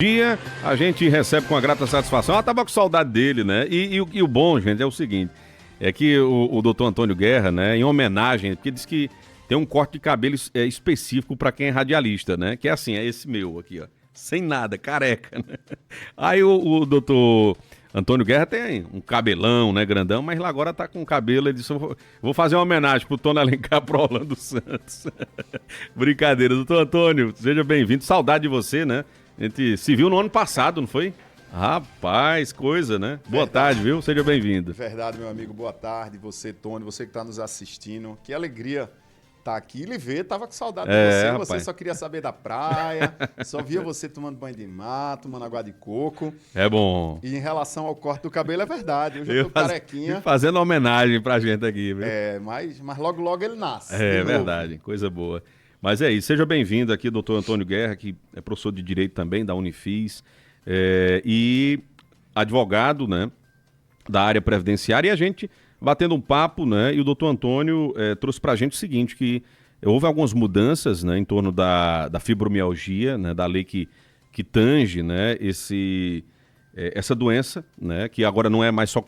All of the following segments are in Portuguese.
Dia, a gente recebe com uma grata satisfação. Ela tava com saudade dele, né? E o bom, gente, é o seguinte: é que o doutor Antônio Guerra, né, em homenagem, porque diz que tem um corte de cabelo específico para quem é radialista, né? Que é assim, é esse meu aqui, ó. Sem nada, careca, né? Aí o doutor Antônio Guerra tem um cabelão, né, grandão, mas lá agora tá com cabelo. Ele disse: vou fazer uma homenagem pro Tony Alencar, pro Orlando Santos. Brincadeira, doutor Antônio, seja bem-vindo. Saudade de você, né? A gente se viu no ano passado, não foi? Rapaz, coisa, né? Boa tarde, viu? Seja bem-vindo. Verdade, meu amigo. Boa tarde. Você, Tony, você que está nos assistindo. Que alegria estar aqui e lhe ver. Tava com saudade de você. Rapaz. Você só queria saber da praia. Só via você tomando banho de mar, tomando água de coco. É bom. E em relação ao corte do cabelo, é verdade. Hoje eu tô carequinha. Fazendo uma homenagem pra gente aqui, viu? Mas logo, logo ele nasce. É verdade, coisa boa. Mas é isso, seja bem-vindo aqui, doutor Antônio Guerra, que é professor de Direito também da Unifis, e advogado, né, da área previdenciária, e a gente batendo um papo, né, e o doutor Antônio trouxe pra gente o seguinte, que houve algumas mudanças, né, em torno da fibromialgia, né, da lei que tange, né, essa doença, né, que agora não é mais só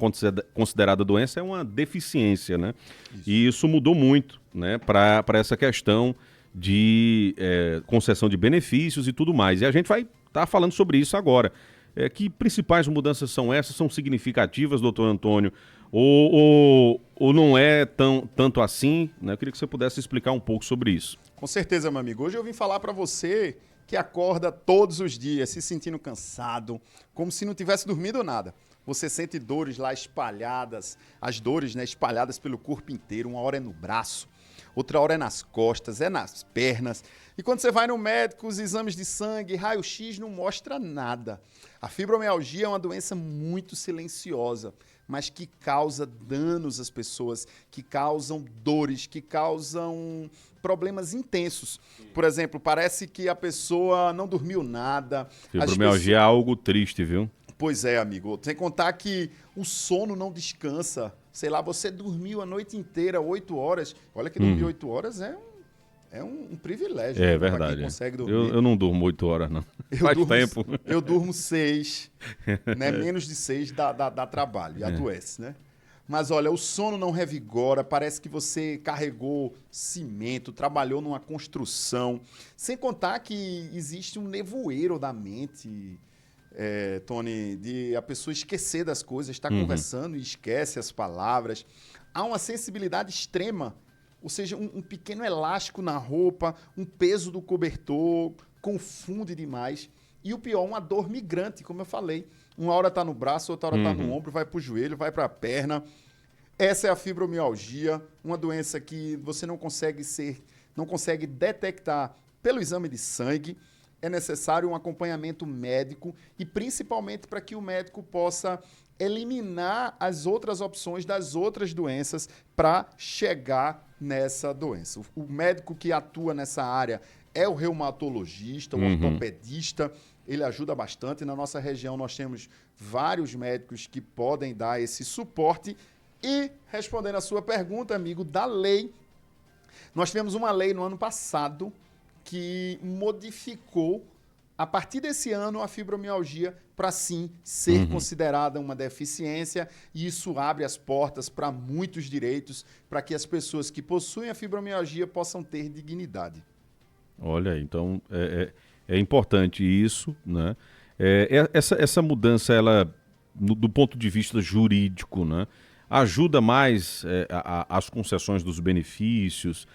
considerada doença, é uma deficiência, né, e isso mudou muito, né, para essa questão de concessão de benefícios e tudo mais. E a gente vai estar falando sobre isso agora. Que principais mudanças são essas? São significativas, doutor Antônio? Ou não é tanto assim? Né? Eu queria que você pudesse explicar um pouco sobre isso. Com certeza, meu amigo. Hoje eu vim falar para você que acorda todos os dias se sentindo cansado, como se não tivesse dormido nada. Você sente dores lá espalhadas, as dores, né, espalhadas pelo corpo inteiro. Uma hora é no braço, outra hora é nas costas, é nas pernas. E quando você vai no médico, os exames de sangue, raio-x não mostra nada. A fibromialgia é uma doença muito silenciosa, mas que causa danos às pessoas, que causam dores, que causam problemas intensos. Por exemplo, parece que a pessoa não dormiu nada. Fibromialgia é algo triste, viu? Pois é, amigo. Sem contar que o sono não descansa. Sei lá, você dormiu a noite inteira, 8 horas. Olha que dormir 8 horas é um privilégio. É né, verdade. pra quem consegue dormir. Eu não durmo 8 horas, não. Faz tempo. Eu durmo 6, né? Menos de 6 dá trabalho e adoece, né? Mas olha, o sono não revigora, parece que você carregou cimento, trabalhou numa construção. Sem contar que existe um nevoeiro da mente, Tony, de a pessoa esquecer das coisas, está conversando e esquece as palavras. Há uma sensibilidade extrema, ou seja, um pequeno elástico na roupa, um peso do cobertor, confunde demais. E o pior, uma dor migrante, como eu falei. Uma hora está no braço, outra hora está no ombro, vai para o joelho, vai para a perna. Essa é a fibromialgia, uma doença que você não consegue detectar pelo exame de sangue. É necessário um acompanhamento médico e principalmente para que o médico possa eliminar as outras opções das outras doenças para chegar nessa doença. O médico que atua nessa área é o reumatologista, o ortopedista, ele ajuda bastante. Na nossa região nós temos vários médicos que podem dar esse suporte. E, respondendo a sua pergunta, amigo, da lei, nós tivemos uma lei no ano passado que modificou, a partir desse ano, a fibromialgia para, sim, ser considerada uma deficiência. E isso abre as portas para muitos direitos, para que as pessoas que possuem a fibromialgia possam ter dignidade. Olha, então é importante isso, né? Essa mudança, ela, do ponto de vista jurídico, né, ajuda mais as concessões dos benefícios,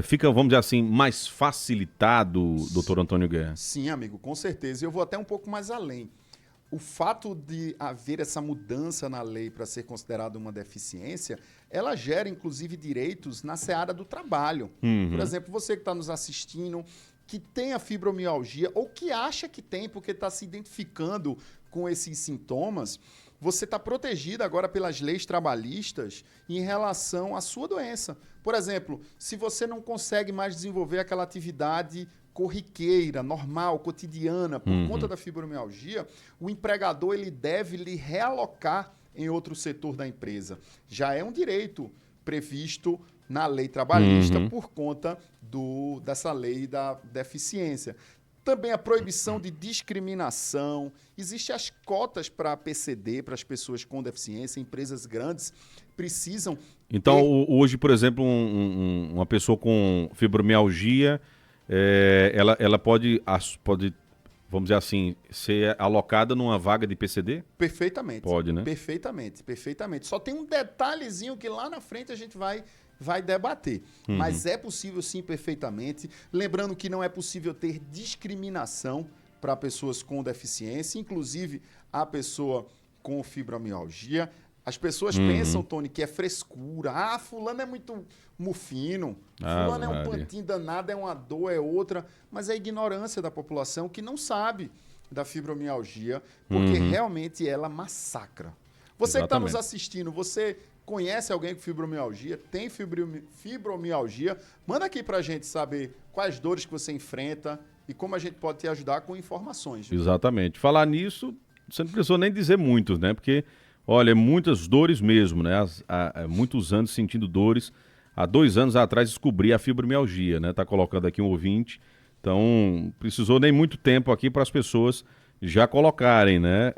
fica, vamos dizer assim, mais facilitado, doutor Antônio Guerra? Sim, amigo, com certeza. Eu vou até um pouco mais além. O fato de haver essa mudança na lei para ser considerada uma deficiência, ela gera, inclusive, direitos na seara do trabalho. Por exemplo, você que está nos assistindo, que tem a fibromialgia ou que acha que tem porque está se identificando com esses sintomas, você está protegido agora pelas leis trabalhistas em relação à sua doença. Por exemplo, se você não consegue mais desenvolver aquela atividade corriqueira, normal, cotidiana, por conta da fibromialgia, o empregador ele deve lhe realocar em outro setor da empresa. Já é um direito previsto na lei trabalhista por conta dessa lei da deficiência. Também a proibição de discriminação. Existem as cotas para PCD, para as pessoas com deficiência. Empresas grandes precisam. Então, hoje, por exemplo, uma pessoa com fibromialgia, ela pode, vamos dizer assim, ser alocada numa vaga de PCD? Perfeitamente. Pode, né? Perfeitamente, perfeitamente. Só tem um detalhezinho que lá na frente a gente vai debater. Mas é possível sim, perfeitamente. Lembrando que não é possível ter discriminação para pessoas com deficiência, inclusive a pessoa com fibromialgia. As pessoas pensam, Tony, que é frescura. Ah, fulano é muito mufino. Fulano é um pantinho danado, é uma dor, é outra. Mas é a ignorância da população que não sabe da fibromialgia, porque realmente ela massacra. Você que está nos assistindo, você conhece alguém com fibromialgia, tem fibromialgia, manda aqui pra gente saber quais dores que você enfrenta e como a gente pode te ajudar com informações. Viu? Exatamente. Falar nisso, você não precisou nem dizer muitos, né? Porque, olha, muitas dores mesmo, né? Há muitos anos sentindo dores. Há 2 anos atrás descobri a fibromialgia, né? Tá colocando aqui um ouvinte. Então, precisou nem muito tempo aqui para as pessoas já colocarem, né?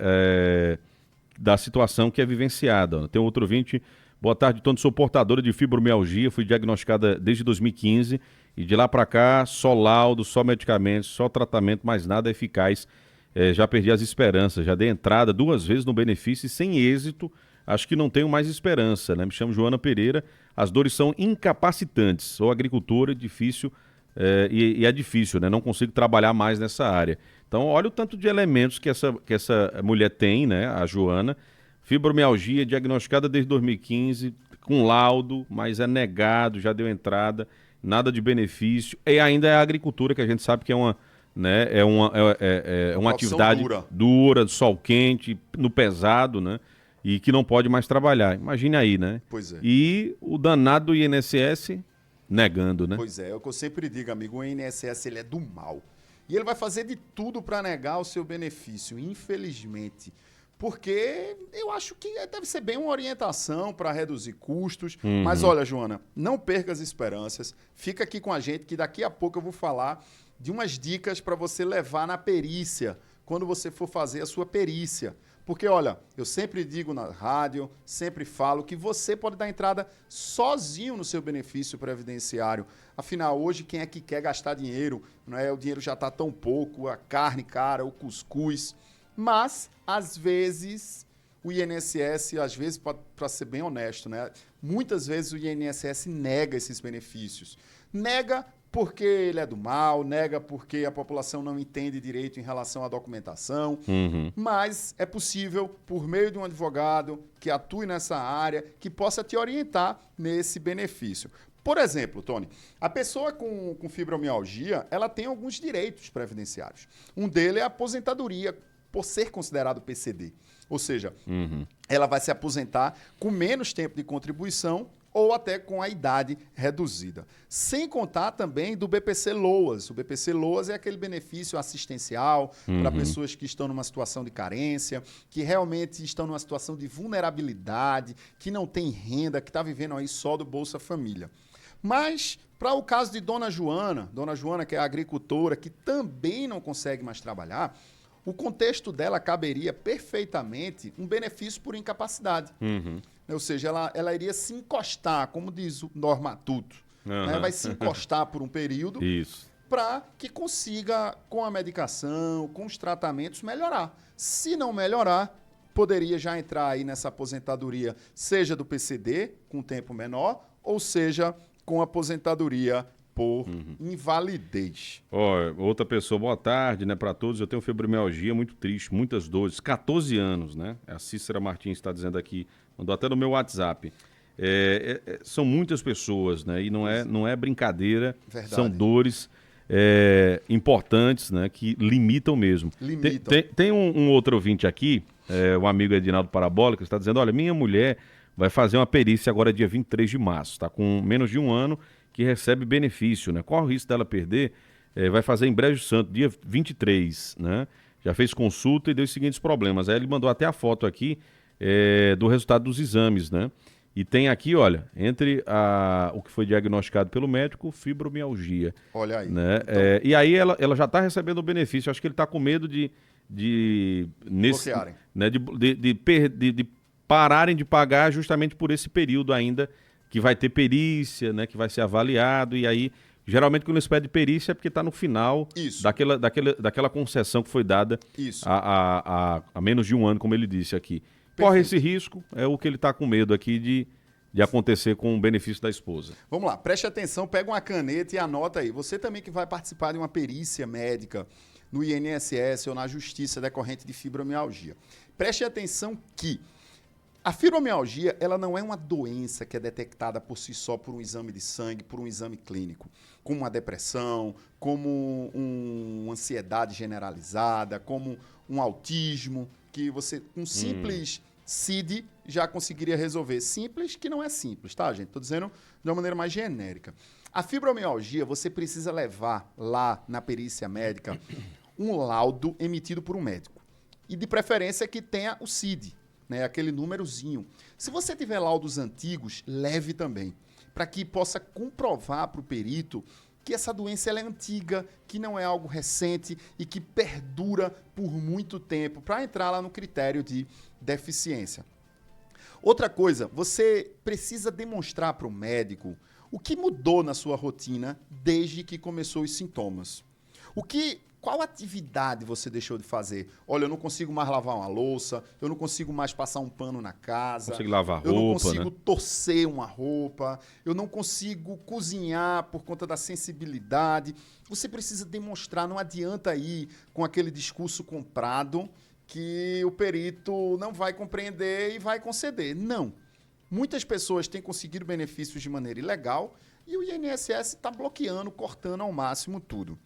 Da situação que é vivenciada. Tem outro ouvinte, boa tarde, Tony, sou portadora de fibromialgia, fui diagnosticada desde 2015 e de lá para cá só laudo, só medicamentos, só tratamento, mais nada eficaz. Já perdi as esperanças, já dei entrada 2 vezes no benefício e sem êxito, acho que não tenho mais esperança, né? Me chamo Joana Pereira, as dores são incapacitantes, sou agricultora, difícil, e é difícil, né? Não consigo trabalhar mais nessa área. Então, olha o tanto de elementos que essa mulher tem, né, a Joana. Fibromialgia diagnosticada desde 2015, com laudo, mas é negado, já deu entrada, nada de benefício. E ainda é a agricultura, que a gente sabe que é uma, né, uma atividade dura, sol quente, no pesado, né, e que não pode mais trabalhar. Imagine aí, né? Pois é. E o danado do INSS negando, né? Pois é o que eu sempre digo, amigo, o INSS ele é do mal. E ele vai fazer de tudo para negar o seu benefício, infelizmente. Porque eu acho que deve ser bem uma orientação para reduzir custos. Mas olha, Joana, não perca as esperanças. Fica aqui com a gente que daqui a pouco eu vou falar de umas dicas para você levar na perícia, quando você for fazer a sua perícia. Porque, olha, eu sempre digo na rádio, sempre falo que você pode dar entrada sozinho no seu benefício previdenciário. Afinal, hoje, quem é que quer gastar dinheiro? Não é? O dinheiro já está tão pouco, a carne cara, o cuscuz. Mas, às vezes, o INSS, às vezes, para ser bem honesto, né? Muitas vezes o INSS nega esses benefícios. Nega porque ele é do mal, nega porque a população não entende direito em relação à documentação, mas é possível, por meio de um advogado que atue nessa área, que possa te orientar nesse benefício. Por exemplo, Tony, a pessoa com fibromialgia, ela tem alguns direitos previdenciários. Um deles é a aposentadoria, por ser considerado PCD. Ou seja, ela vai se aposentar com menos tempo de contribuição ou até com a idade reduzida. Sem contar também do BPC Loas. O BPC Loas é aquele benefício assistencial para pessoas que estão numa situação de carência, que realmente estão numa situação de vulnerabilidade, que não tem renda, que está vivendo aí só do Bolsa Família. Mas, para o caso de Dona Joana que é agricultora, que também não consegue mais trabalhar, o contexto dela caberia perfeitamente um benefício por incapacidade. Ou seja, ela iria se encostar, como diz o Normatuto, né? Vai se encostar por um período para que consiga, com a medicação, com os tratamentos, melhorar. Se não melhorar, poderia já entrar aí nessa aposentadoria, seja do PCD, com tempo menor, ou seja, com aposentadoria por invalidez. Outra pessoa, boa tarde, né, para todos. Eu tenho fibromialgia, muito triste, muitas dores, 14 anos, né? A Cícera Martins está dizendo aqui, mandou até no meu WhatsApp. São muitas pessoas, né? E não é brincadeira, verdade. São dores importantes, né? Que limitam mesmo. Tem um outro ouvinte aqui, um amigo Edinaldo Parabólica, está dizendo, olha, minha mulher vai fazer uma perícia agora dia 23 de março, está com menos de 1 ano, que recebe benefício, né? Qual o risco dela perder? Vai fazer em Brejo Santo, dia 23, né? Já fez consulta e deu os seguintes problemas. Aí ele mandou até a foto aqui do resultado dos exames, né? E tem aqui, olha, entre o que foi diagnosticado pelo médico, fibromialgia. Olha aí. Né? Então, E aí ela já está recebendo o benefício. Acho que ele está com medo de bloquearem. né, de pararem de pagar justamente por esse período ainda que vai ter perícia, né, que vai ser avaliado. E aí, geralmente, quando eles pedem perícia é porque está no final Isso. daquela concessão que foi dada Isso. há menos de um ano, como ele disse aqui. Corre esse risco, é o que ele está com medo aqui de acontecer com o benefício da esposa. Vamos lá, preste atenção, pega uma caneta e anota aí. Você também que vai participar de uma perícia médica no INSS ou na Justiça decorrente de fibromialgia. Preste atenção que a fibromialgia, ela não é uma doença que é detectada por si só por um exame de sangue, por um exame clínico, como uma depressão, como uma ansiedade generalizada, como um autismo, que você, um simples CID já conseguiria resolver. Simples que não é simples, tá, gente? Estou dizendo de uma maneira mais genérica. A fibromialgia, você precisa levar lá na perícia médica um laudo emitido por um médico. E de preferência que tenha o CID, né, aquele númerozinho. Se você tiver laudos antigos, leve também, para que possa comprovar para o perito que essa doença ela é antiga, que não é algo recente e que perdura por muito tempo, para entrar lá no critério de deficiência. Outra coisa, você precisa demonstrar para o médico o que mudou na sua rotina desde que começou os sintomas. Qual atividade você deixou de fazer? Olha, eu não consigo mais lavar uma louça, eu não consigo mais passar um pano na casa. Consigo lavar roupa, eu não consigo, né, torcer uma roupa, eu não consigo cozinhar por conta da sensibilidade. Você precisa demonstrar, não adianta ir com aquele discurso comprado que o perito não vai compreender e vai conceder. Não. Muitas pessoas têm conseguido benefícios de maneira ilegal e o INSS está bloqueando, cortando ao máximo tudo.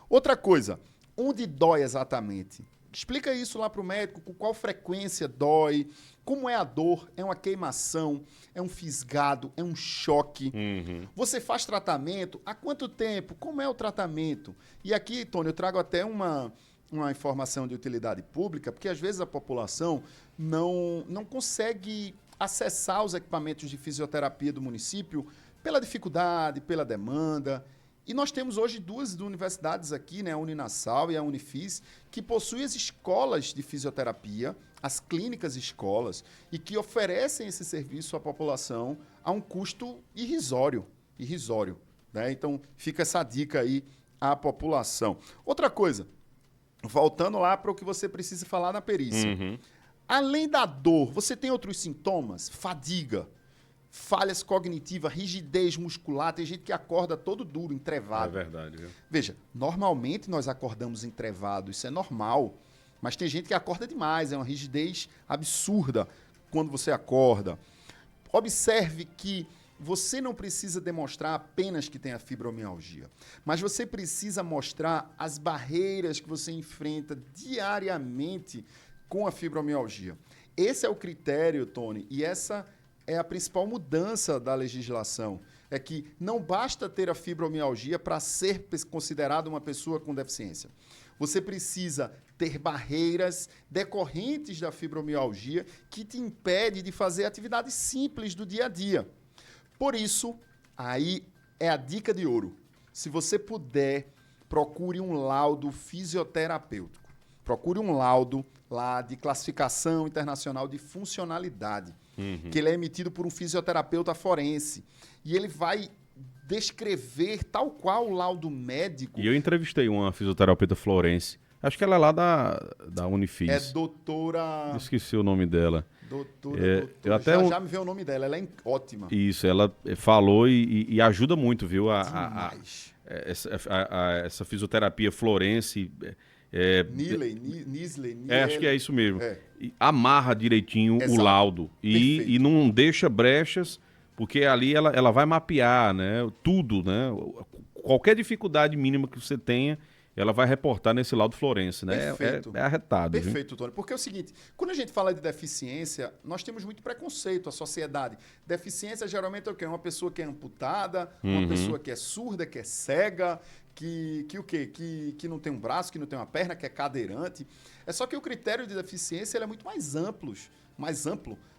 Outra coisa, onde dói exatamente? Explica isso lá para o médico, com qual frequência dói, como é a dor, é uma queimação, é um fisgado, é um choque. Você faz tratamento? Há quanto tempo? Como é o tratamento? E aqui, Tony, eu trago até uma informação de utilidade pública, porque às vezes a população não consegue acessar os equipamentos de fisioterapia do município pela dificuldade, pela demanda. E nós temos hoje duas universidades aqui, né, a Uninasal e a Unifis, que possuem as escolas de fisioterapia, as clínicas escolas, e que oferecem esse serviço à população a um custo irrisório, né? Então, fica essa dica aí à população. Outra coisa, voltando lá para o que você precisa falar na perícia. Além da dor, você tem outros sintomas? Fadiga, falhas cognitivas, rigidez muscular. Tem gente que acorda todo duro, entrevado. É verdade, viu? Veja, normalmente nós acordamos entrevados, isso é normal. Mas tem gente que acorda demais, é uma rigidez absurda quando você acorda. Observe que você não precisa demonstrar apenas que tem a fibromialgia, mas você precisa mostrar as barreiras que você enfrenta diariamente com a fibromialgia. Esse é o critério, Tony, e essa é a principal mudança da legislação. É que não basta ter a fibromialgia para ser considerado uma pessoa com deficiência. Você precisa ter barreiras decorrentes da fibromialgia que te impede de fazer atividades simples do dia a dia. Por isso, aí é a dica de ouro. Se você puder, procure um laudo fisioterapêutico. Procure um laudo lá de classificação internacional de funcionalidade, que ele é emitido por um fisioterapeuta forense. E ele vai descrever, tal qual o laudo médico... E eu entrevistei uma fisioterapeuta florense. Acho que ela é lá da Unifis. É doutora... Esqueci o nome dela. Doutora. Eu até já me veio o nome dela, ela é ótima. Isso, ela falou e ajuda muito, viu? Essa fisioterapia florense... Nisley. Acho que é isso mesmo. Amarra direitinho Exato. o laudo e não deixa brechas, porque ali ela vai mapear, né, tudo, né? Qualquer dificuldade mínima que você tenha, ela vai reportar nesse laudo florense, né? Perfeito. É arretado. Perfeito, Tony. Porque é o seguinte, quando a gente fala de deficiência, nós temos muito preconceito, a sociedade. Deficiência geralmente é o quê? Uma pessoa que é amputada, uma pessoa que é surda, que é cega, que o quê? Que não tem um braço, que não tem uma perna, que é cadeirante. É só que o critério de deficiência ele é muito mais amplo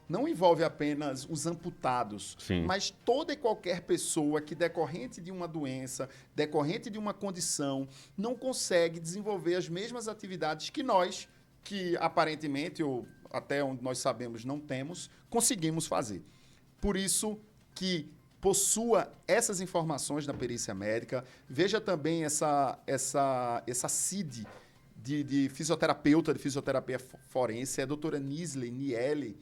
não envolve apenas os amputados, Sim. mas toda e qualquer pessoa que, decorrente de uma doença, decorrente de uma condição, não consegue desenvolver as mesmas atividades que nós, que aparentemente, ou até onde nós sabemos não temos, conseguimos fazer. Por isso que possua essas informações na perícia médica, veja também essa CID de fisioterapeuta, de fisioterapia forense, é a doutora Niele.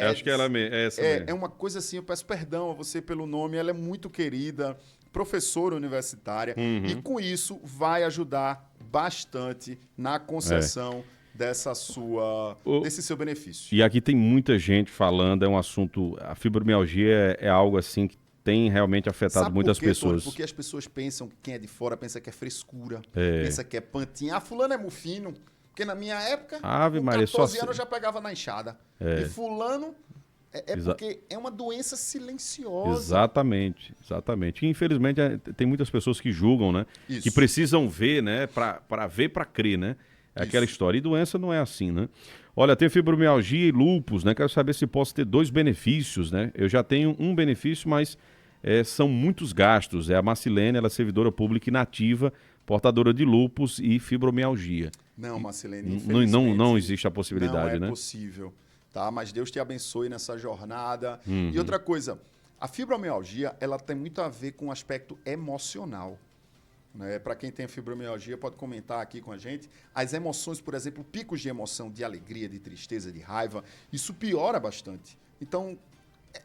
Acho que ela é essa mesmo. É uma coisa assim, eu peço perdão a você pelo nome, ela é muito querida, professora universitária, e com isso vai ajudar bastante na concessão desse seu benefício. E aqui tem muita gente falando, é um assunto, a fibromialgia é algo assim que tem realmente afetado muitas pessoas. Porque as pessoas pensam, quem é de fora pensa que é frescura, pensa que é pantinha. Ah, fulano é mufino. Porque na minha época, com 14 anos eu já pegava na enxada. E fulano porque é uma doença silenciosa. Exatamente. E infelizmente tem muitas pessoas que julgam, né? Isso. Que precisam ver, né? Para ver, para crer, né? É aquela história. E doença não é assim, né? Olha, tem fibromialgia e lúpus, né? Quero saber se posso ter 2 benefícios, né? Eu já tenho um benefício, mas são muitos gastos. É a Marcilene, ela é servidora pública inativa, portadora de lúpus e fibromialgia. Não, Marcilene, não existe a possibilidade, né? Não é possível, tá? Mas Deus te abençoe nessa jornada. E outra coisa, a fibromialgia, ela tem muito a ver com o aspecto emocional. Né? Para quem tem fibromialgia, pode comentar aqui com a gente. As emoções, por exemplo, picos de emoção, de alegria, de tristeza, de raiva, isso piora bastante. Então,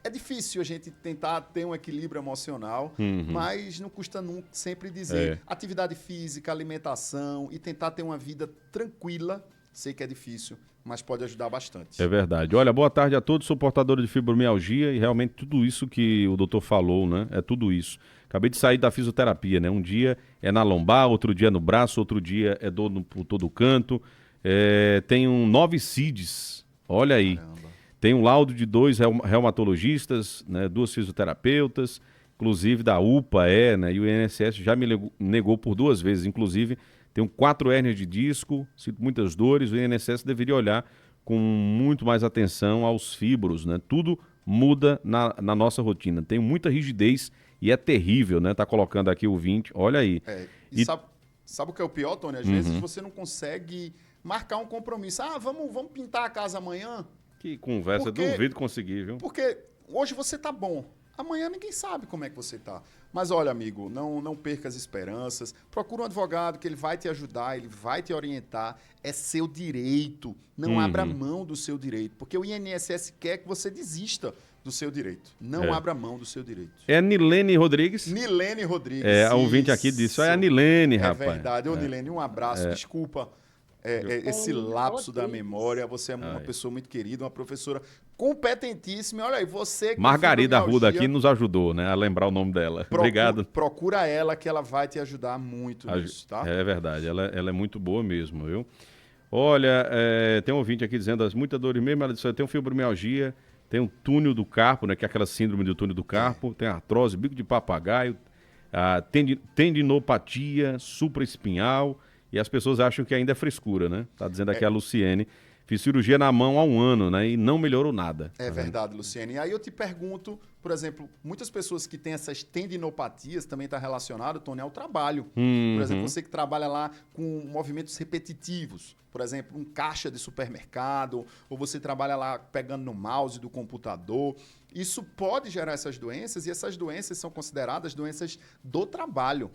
é difícil a gente tentar ter um equilíbrio emocional, mas não custa nunca sempre dizer atividade física, alimentação e tentar ter uma vida tranquila. Sei que é difícil, mas pode ajudar bastante. É verdade. Olha, boa tarde a todos. Sou portador de fibromialgia e realmente tudo isso que o doutor falou, né? É tudo isso. Acabei de sair da fisioterapia, né? Um dia é na lombar, outro dia no braço, outro dia é dor por todo canto. Tenho 9 CIDs. Olha aí. Caramba. Tem um laudo de 2 reumatologistas, né, 2 fisioterapeutas, inclusive da UPA, né, e o INSS já me negou por 2 vezes. Inclusive, tenho 4 hérnias de disco, sinto muitas dores. O INSS deveria olhar com muito mais atenção aos fibros, né? Tudo muda na nossa rotina. Tem muita rigidez e é terrível, né? Tá colocando aqui o 20, olha aí. Sabe o que é o pior, Tony? Às vezes você não consegue marcar um compromisso. Ah, vamos pintar a casa amanhã? Que conversa, duvido conseguir, viu? Porque hoje você tá bom, amanhã ninguém sabe como é que você tá. Mas olha, amigo, não perca as esperanças, procura um advogado que ele vai te ajudar, ele vai te orientar, é seu direito, não abra mão do seu direito, porque o INSS quer que você desista do seu direito, não abra mão do seu direito. É a Nilene Rodrigues? Nilene Rodrigues. A ouvinte aqui disse, é a Nilene, rapaz. É verdade, Nilene, um abraço, desculpa. Esse lapso da memória, você é uma pessoa muito querida, uma professora competentíssima. Olha aí, você... Margarida Arruda aqui nos ajudou, né, a lembrar o nome dela. Obrigado. Procura ela, que ela vai te ajudar muito nisso, tá? É verdade, ela é muito boa mesmo, viu? Olha, tem um ouvinte aqui dizendo, muitas dores mesmo, ela disse, eu tenho fibromialgia, tem um túnel do carpo, né, que é aquela síndrome do túnel do carpo, tem artrose, bico de papagaio, tendinopatia supraespinhal. E as pessoas acham que ainda é frescura, né? Tá dizendo aqui a Luciene. Fiz cirurgia na mão há 1 ano, né? E não melhorou nada. É verdade, Luciene. E aí eu te pergunto, por exemplo, muitas pessoas que têm essas tendinopatias também está relacionado, Tony, ao trabalho. Por exemplo, você que trabalha lá com movimentos repetitivos. Por exemplo, um caixa de supermercado, ou você trabalha lá pegando no mouse do computador. Isso pode gerar essas doenças e essas doenças são consideradas doenças do trabalho.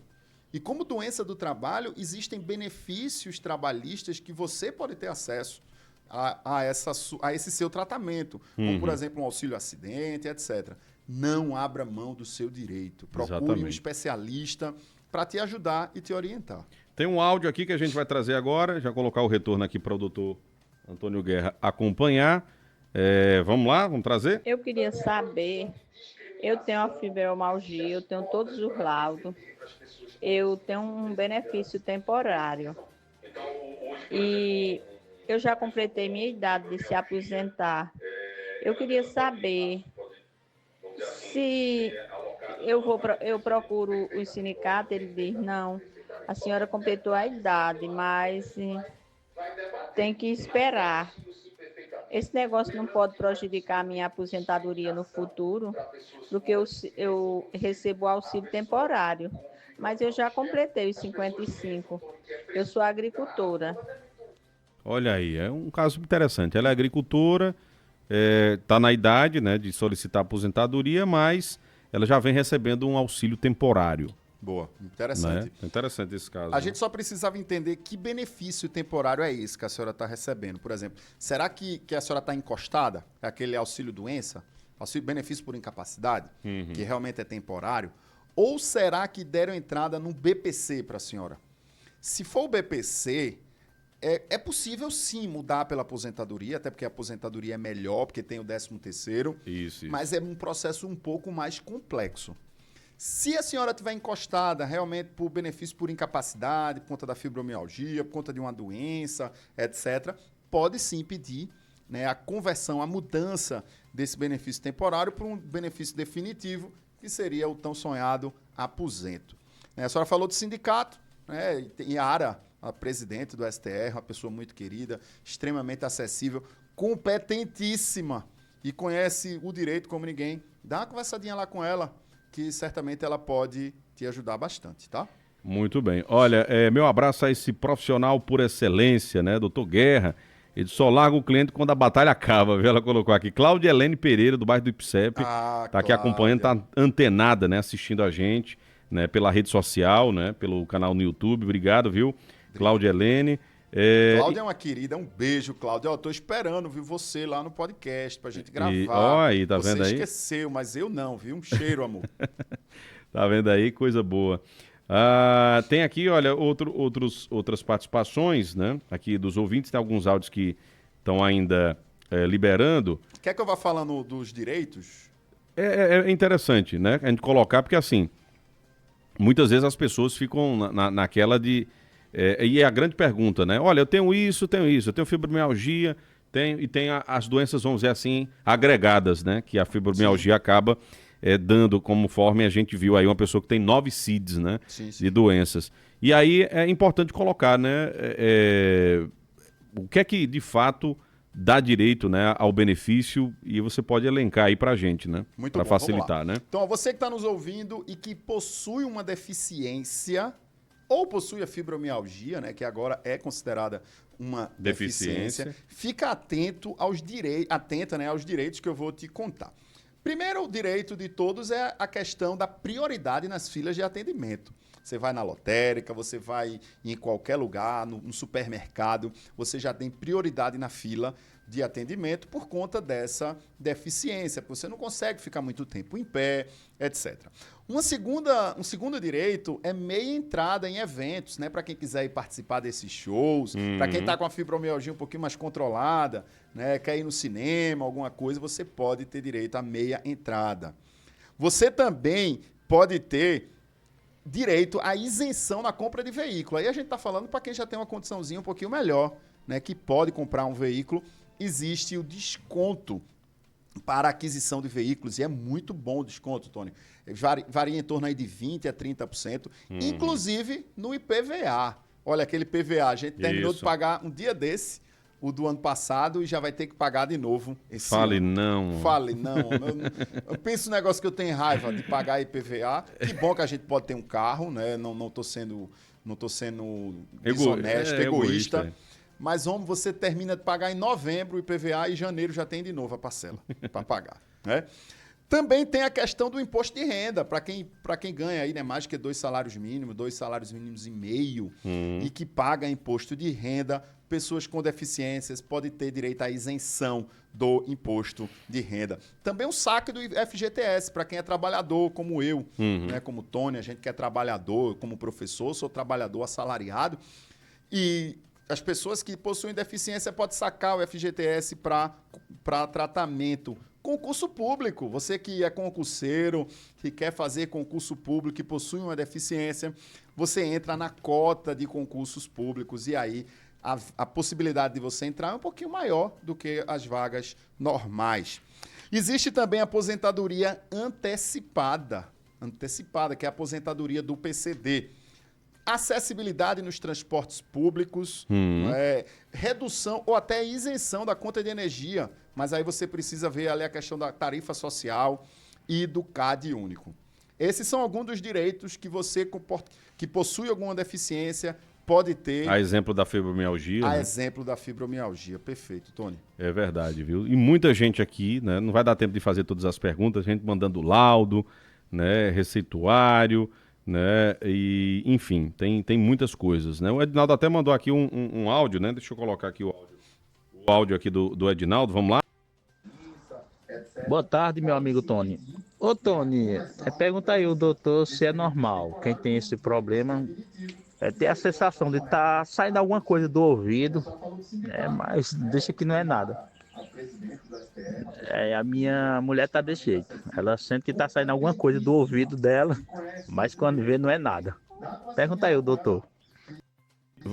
E como doença do trabalho, existem benefícios trabalhistas que você pode ter acesso a esse seu tratamento. Como, por exemplo, um auxílio-acidente, etc. Não abra mão do seu direito. Procure um especialista para te ajudar e te orientar. Tem um áudio aqui que a gente vai trazer agora, já colocar o retorno aqui para o doutor Antônio Guerra acompanhar. Vamos lá, vamos trazer? Eu queria saber, eu tenho a fibromialgia, eu tenho todos os laudos. Eu tenho um benefício temporário e eu já completei minha idade de se aposentar. Eu queria saber se eu procuro o sindicato, ele diz, não, a senhora completou a idade, mas tem que esperar. Esse negócio não pode prejudicar a minha aposentadoria no futuro, porque eu recebo auxílio temporário. Mas eu já completei os 55. Eu sou agricultora. Olha aí, é um caso interessante. Ela é agricultora, está na idade, né, de solicitar aposentadoria, mas ela já vem recebendo um auxílio temporário. Boa, Né? interessante. Interessante esse caso. A gente só precisava entender que benefício temporário é esse que a senhora está recebendo. Por exemplo, será que a senhora está encostada? É aquele auxílio-doença? Auxílio-benefício por incapacidade? Que realmente é temporário? Ou será que deram entrada no BPC para a senhora? Se for o BPC, é possível sim mudar pela aposentadoria, até porque a aposentadoria é melhor, porque tem o 13º. Isso. Mas é um processo um pouco mais complexo. Se a senhora tiver encostada realmente por benefício por incapacidade, por conta da fibromialgia, por conta de uma doença, etc., pode sim pedir, né, a conversão, a mudança desse benefício temporário para um benefício definitivo, que seria o tão sonhado aposento. A senhora falou do sindicato, né, e a Ara, a presidente do STR, uma pessoa muito querida, extremamente acessível, competentíssima e conhece o direito como ninguém. Dá uma conversadinha lá com ela, que certamente ela pode te ajudar bastante, tá? Muito bem. Olha, meu abraço a esse profissional por excelência, né, doutor Guerra. Ele só larga o cliente quando a batalha acaba, viu? Ela colocou aqui. Cláudia Helene Pereira, do bairro do Ipsep, tá aqui acompanhando, tá antenada, né, assistindo a gente, né, pela rede social, né, pelo canal no YouTube. Obrigado, viu? Cláudia Helene. Cláudia é uma querida, um beijo, Cláudia. Eu tô esperando, viu, você lá no podcast pra gente gravar. Ó, aí, tá vendo aí? Você esqueceu, mas eu não, viu? Um cheiro, amor. Tá vendo aí? Coisa boa. Tem aqui, olha, outras participações, né? Aqui dos ouvintes, tem alguns áudios que estão ainda liberando. Quer que eu vá falando dos direitos? É interessante, né? A gente colocar, porque assim, muitas vezes as pessoas ficam naquela de... e é a grande pergunta, né? Olha, eu tenho eu tenho fibromialgia, tenho as doenças, vamos dizer assim, agregadas, né? Que a fibromialgia acaba dando, conforme a gente viu aí, uma pessoa que tem 9 CIDs, né? Sim, sim. De doenças. E aí é importante colocar, né? O que é que, de fato, dá direito, né, ao benefício, e você pode elencar aí pra gente, né? Muito pra bom, facilitar, né? Então, você que está nos ouvindo e que possui uma deficiência ou possui a fibromialgia, né, que agora é considerada uma deficiência, fica atento aos atenta, né, aos direitos que eu vou te contar. Primeiro, o direito de todos é a questão da prioridade nas filas de atendimento. Você vai na lotérica, você vai em qualquer lugar, no supermercado, você já tem prioridade na fila de atendimento por conta dessa deficiência, porque você não consegue ficar muito tempo em pé, etc. Um segundo direito é meia entrada em eventos, né? Para quem quiser ir participar desses shows, para quem está com a fibromialgia um pouquinho mais controlada, né? Quer ir no cinema, alguma coisa, você pode ter direito à meia entrada. Você também pode ter direito à isenção na compra de veículo. Aí a gente está falando para quem já tem uma condiçãozinha um pouquinho melhor, né? Que pode comprar um veículo. Existe o desconto para aquisição de veículos, e é muito bom o desconto, Tony. Varia em torno aí de 20% a 30%, inclusive no IPVA. Olha, aquele PVA, a gente terminou de pagar um dia desse, o do ano passado, e já vai ter que pagar de novo esse ano. Fale não. Eu penso no negócio que eu tenho raiva de pagar IPVA. Que bom que a gente pode ter um carro, né? Não tô sendo desonesto, egoísta. Mas, você termina de pagar em novembro o IPVA e em janeiro já tem de novo a parcela para pagar, né? Também tem a questão do imposto de renda, para quem ganha aí, né, mais que 2 salários mínimos, 2 salários mínimos e meio, e que paga imposto de renda, pessoas com deficiências podem ter direito à isenção do imposto de renda. Também o saque do FGTS, para quem é trabalhador, como eu, né, como Tony, a gente que é trabalhador, como professor, sou trabalhador assalariado, e as pessoas que possuem deficiência podem sacar o FGTS para tratamento. Concurso público, você que é concurseiro, que quer fazer concurso público e possui uma deficiência, você entra na cota de concursos públicos e aí a possibilidade de você entrar é um pouquinho maior do que as vagas normais. Existe também a aposentadoria antecipada, que é a aposentadoria do PCD. acessibilidade nos transportes públicos, redução ou até isenção da conta de energia. Mas aí você precisa ver ali a questão da tarifa social e do CAD único. Esses são alguns dos direitos que você que possui alguma deficiência pode ter. A exemplo da fibromialgia. A né? exemplo da fibromialgia. Perfeito, Tony. É verdade, viu? E muita gente aqui, né? Não vai dar tempo de fazer todas as perguntas, gente mandando laudo, né? Receituário, né? E, enfim, tem muitas coisas, né? O Edinaldo até mandou aqui um áudio, né? Deixa eu colocar aqui o áudio aqui do Edinaldo, vamos lá? Boa tarde, meu amigo Tony. Ô, Tony, pergunta aí o doutor se é normal. Quem tem esse problema é ter a sensação de estar saindo alguma coisa do ouvido, mas deixa que não é nada. A minha mulher tá desse jeito. Ela sente que tá saindo alguma coisa do ouvido dela, mas quando vê não é nada. Pergunta aí o doutor,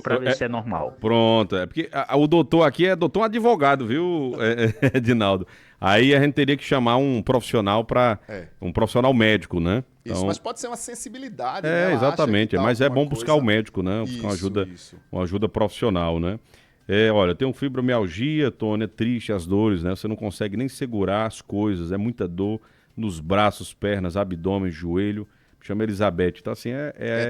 pra ver se é normal. Pronto, porque o doutor aqui é doutor advogado, viu, Edinaldo? Aí a gente teria que chamar um profissional um profissional médico, né? Isso, Então, mas pode ser uma sensibilidade, né? Ela exatamente, acha que mas tá é bom alguma buscar o coisa- médico, né? Buscar Isso. uma ajuda profissional, né? Olha, tem um fibromialgia, Tony, é triste as dores, né? Você não consegue nem segurar as coisas, é muita dor nos braços, pernas, abdômen, joelho. Chama Elizabeth, então assim,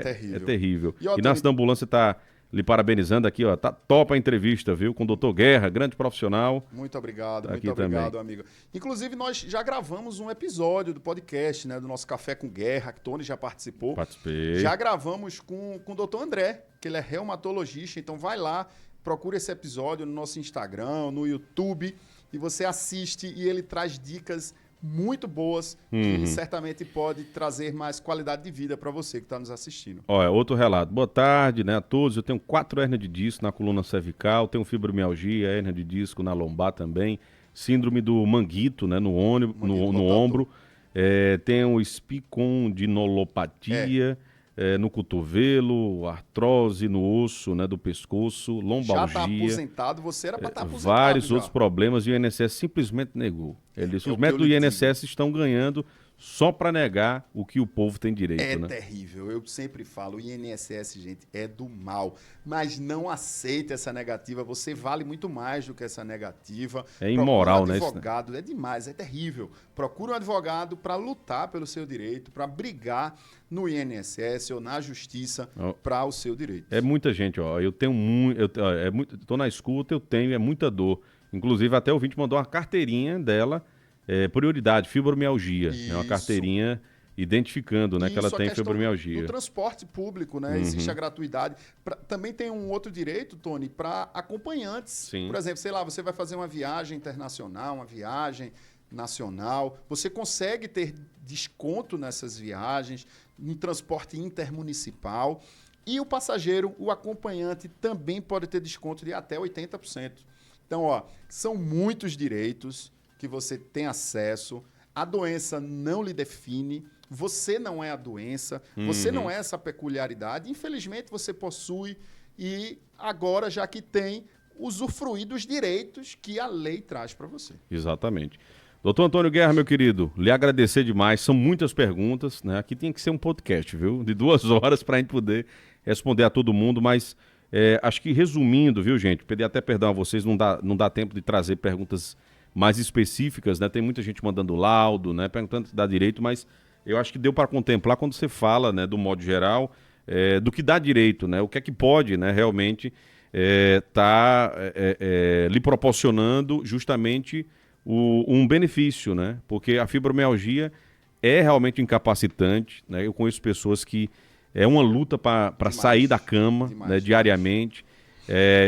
terrível. é terrível. E, ó, E Nasce da Tony- Ambulância tá lhe parabenizando aqui, ó, tá top a entrevista, viu? Com o Dr. Guerra, grande profissional. Muito obrigado, Tá muito aqui obrigado, também. amigo. Inclusive, nós já gravamos um episódio do podcast, né? Do nosso Café com Guerra, que Tony já participou. Participei. Já gravamos com o doutor André, que ele é reumatologista, então vai lá, procura esse episódio no nosso Instagram, no YouTube, e você assiste e ele traz dicas muito boas que certamente pode trazer mais qualidade de vida para você que está nos assistindo. Olha, outro relato. Boa tarde, né, a todos. Eu tenho 4 hérnias de disco na coluna cervical, tenho fibromialgia, hérnia de disco na lombar também, síndrome do manguito, né, no ombro, tenho espicondinolopatia no cotovelo, artrose no osso, né, do pescoço, Já está lombalgia. aposentado, você era para estar aposentado. Vários já. outros problemas e o INSS simplesmente negou. Ele disse: É os o que médicos eu do lhe INSS estão ganhando só para negar o que o povo tem direito, É né? terrível, eu sempre falo, o INSS, gente, é do mal, mas não aceite essa negativa, você vale muito mais do que essa negativa. É imoral, Procure né, um isso, né? advogado, é demais, é terrível. Procure um advogado para lutar pelo seu direito, para brigar no INSS ou na justiça Oh. para o seu direito. É muita gente, ó. Eu tenho muito. Tô na escuta, eu tenho, é muita dor. Inclusive, até o ouvinte mandou uma carteirinha dela, prioridade, fibromialgia. É uma Isso. carteirinha identificando, né, que ela Isso, a tem questão fibromialgia. do transporte público, né? Existe a gratuidade. Também tem um outro direito, Tony, para acompanhantes. Sim. Por exemplo, sei lá, você vai fazer uma viagem internacional, uma viagem nacional, você consegue ter desconto nessas viagens, em transporte intermunicipal. E o passageiro, o acompanhante, também pode ter desconto de até 80%. Então, ó, são muitos direitos que você tem acesso. A doença não lhe define, você não é a doença, você não é essa peculiaridade. Infelizmente, você possui e agora, já que tem, usufruir dos direitos que a lei traz para você. Exatamente. Doutor Antônio Guerra, meu querido, lhe agradecer demais. São muitas perguntas, né? Aqui tem que ser um podcast, viu? De 2 horas para a gente poder responder a todo mundo, mas acho que resumindo, viu, gente? Pedir até perdão a vocês, não dá tempo de trazer perguntas mais específicas, né? Tem muita gente mandando laudo, né? Perguntando se dá direito, mas eu acho que deu para contemplar quando você fala, né, do modo geral, do que dá direito, né? O que é que pode, né, realmente lhe proporcionando justamente um benefício, né? Porque a fibromialgia é realmente incapacitante, né? Eu conheço pessoas que é uma luta para sair da cama, Demais. né, diariamente,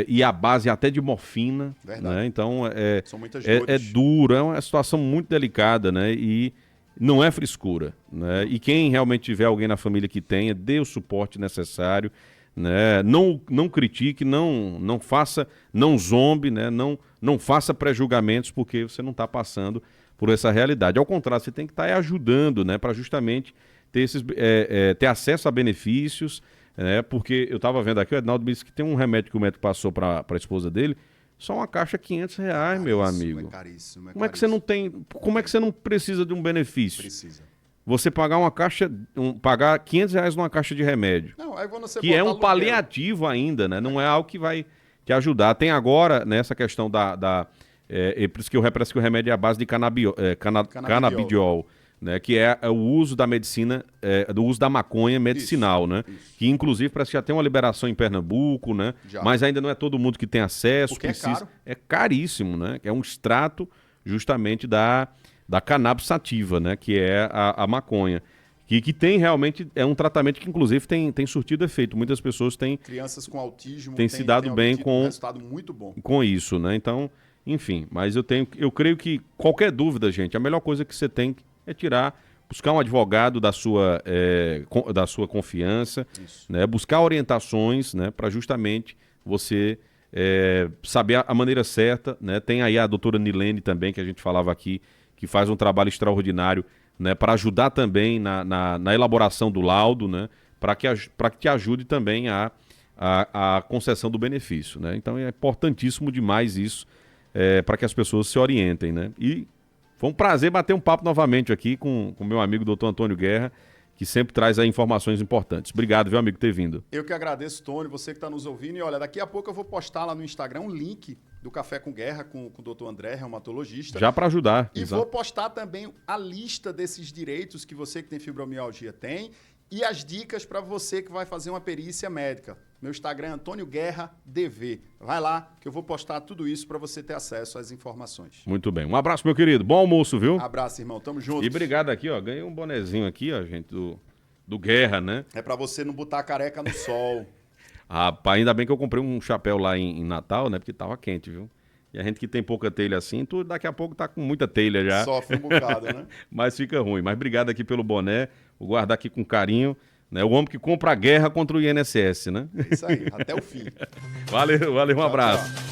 e a base até de morfina, Verdade. né? Então São muitas é dores. duro, é uma situação muito delicada, né? E não é frescura, né? E quem realmente tiver alguém na família que tenha, dê o suporte necessário, né? Não critique, não faça, não zombe, né? Não faça pré-julgamentos porque você não está passando por essa realidade. Ao contrário, você tem que estar ajudando, né? Para justamente ter acesso a benefícios, né? Porque eu estava vendo aqui, o Edinaldo disse que tem um remédio que o médico passou para a esposa dele, só uma caixa R$ 500, meu amigo. É caríssimo. Como é que você não tem, como é que você não precisa de um benefício? Precisa. você pagar uma caixa, pagar R$ 500 numa caixa de remédio. Não, aí quando você Que é botar um aluguel, paliativo ainda, né? Não é algo que vai te ajudar. Tem agora, nessa questão por isso que parece que o remédio é a base de canabidiol, né? Que é o uso da medicina, do uso da maconha medicinal, né? isso. Que inclusive parece que já tem uma liberação em Pernambuco, né? Já. Mas ainda não é todo mundo que tem acesso. Porque é caro. É caríssimo, né? É um extrato justamente da cannabis sativa, né? Que é a maconha. Que tem realmente, é um tratamento que inclusive tem surtido efeito. Muitas pessoas têm Crianças com autismo tem se dado bem obtido um resultado muito bom. com isso, né? Então, enfim, mas eu creio que qualquer dúvida, gente, a melhor coisa que você tem é buscar um advogado da sua confiança, né? Buscar orientações, né? Para justamente você saber a maneira certa, né? Tem aí a doutora Nilene também, que a gente falava aqui, que faz um trabalho extraordinário, né, para ajudar também na elaboração do laudo, né, para que te ajude também a concessão do benefício, né? Então é importantíssimo demais isso, para que as pessoas se orientem, né? E foi um prazer bater um papo novamente aqui com o meu amigo Dr. Antônio Guerra, que sempre traz aí informações importantes. Obrigado, viu, amigo, por ter vindo. Eu que agradeço, Tony, você que está nos ouvindo. E olha, daqui a pouco eu vou postar lá no Instagram um link do Café com Guerra com o Dr. André, reumatologista. Já para ajudar. E vou postar também a lista desses direitos que você que tem fibromialgia tem e as dicas para você que vai fazer uma perícia médica. Meu Instagram é Antônio Guerra DV. Vai lá que eu vou postar tudo isso para você ter acesso às informações. Muito bem. Um abraço, meu querido. Bom almoço, viu? Abraço, irmão. Tamo junto. E obrigado aqui, ó. Ganhei um bonezinho aqui, ó, gente, do Guerra, né? É para você não botar a careca no sol. Rapaz, ainda bem que eu comprei um chapéu lá em Natal, né? Porque tava quente, viu? E a gente que tem pouca telha assim, tu daqui a pouco tá com muita telha já. Sofre um bocado, né? Mas fica ruim. Mas obrigado aqui pelo boné. Vou guardar aqui com carinho. Né? O homem que compra a guerra contra o INSS, né? É isso aí, até o fim. Valeu, um abraço. Tchau.